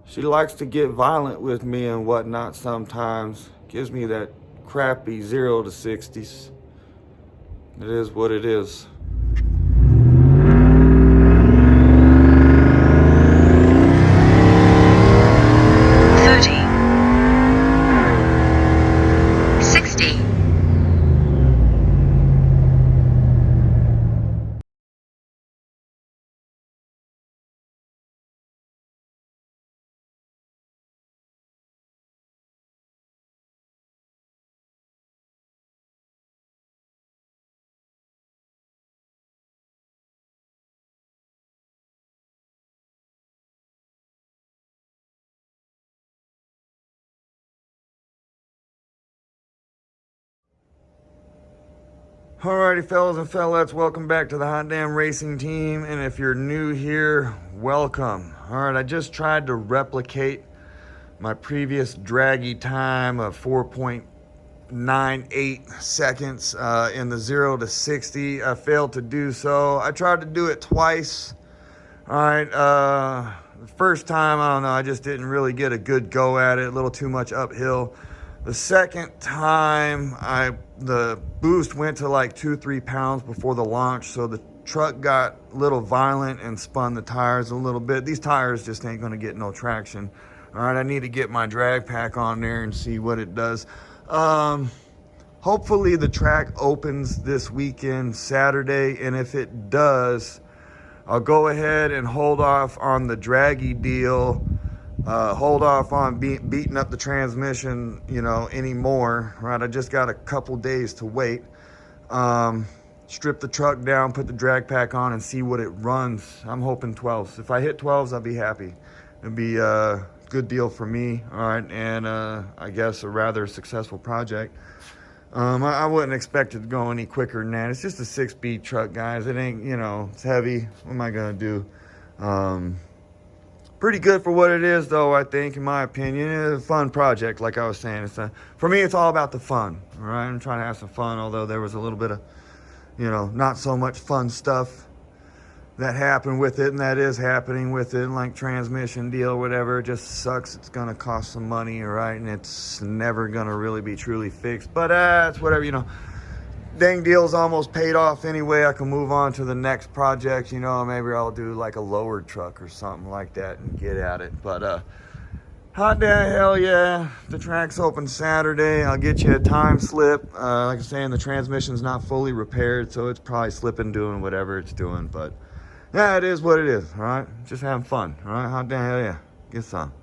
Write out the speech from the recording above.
She likes to get violent with me and whatnot sometimes. Gives me that crappy 0 to 60s. It is what it is. 60. Alrighty, fellas and fellettes, welcome back to the Hot Damn Racing Team. And if you're new here, welcome. Alright, I just tried to replicate my previous draggy time of 4.98 seconds in the 0 to 60. I failed to do so. I tried to do it twice. Alright, the first time, I don't know, I just didn't really get a good go at it, a little too much uphill. The second time, the boost went to like 2-3 pounds before the launch, so the truck got a little violent and spun the tires a little bit. These tires just ain't gonna get no traction. All right, I need to get my drag pack on there and see what it does. Hopefully the track opens this weekend, Saturday, and if it does, I'll go ahead and hold off on the draggy deal. Hold off on beating up the transmission, you know, anymore, right? I just got a couple days to wait. Strip the truck down, put the drag pack on, and see what it runs. I'm hoping 12s. If I hit 12s, I'll be happy. It'd be a good deal for me, all right, and I guess a rather successful project. I wouldn't expect it to go any quicker than that. It's just a 6-speed truck, guys. It ain't, you know, it's heavy. What am I gonna do? Pretty good for what it is, though, I think, in my opinion. It's a fun project, like I was saying. For me, it's all about the fun, all right? I'm trying to have some fun, although there was a little bit of, you know, not so much fun stuff that happened with it, and that is happening with it, like transmission deal, whatever. It just sucks. It's going to cost some money, all right? And it's never going to really be truly fixed. But it's whatever, you know. Dang deal's almost paid off anyway. I can move on to the next project, you know. Maybe I'll do like a lowered truck or something like that and get at it. But hot damn, hell yeah, the track's open Saturday. I'll get you a time slip. Like I'm saying, the transmission's not fully repaired, so it's probably slipping, doing whatever it's doing. But yeah, it is what it is, all right? Just having fun, all right? Hot damn, hell yeah, get some.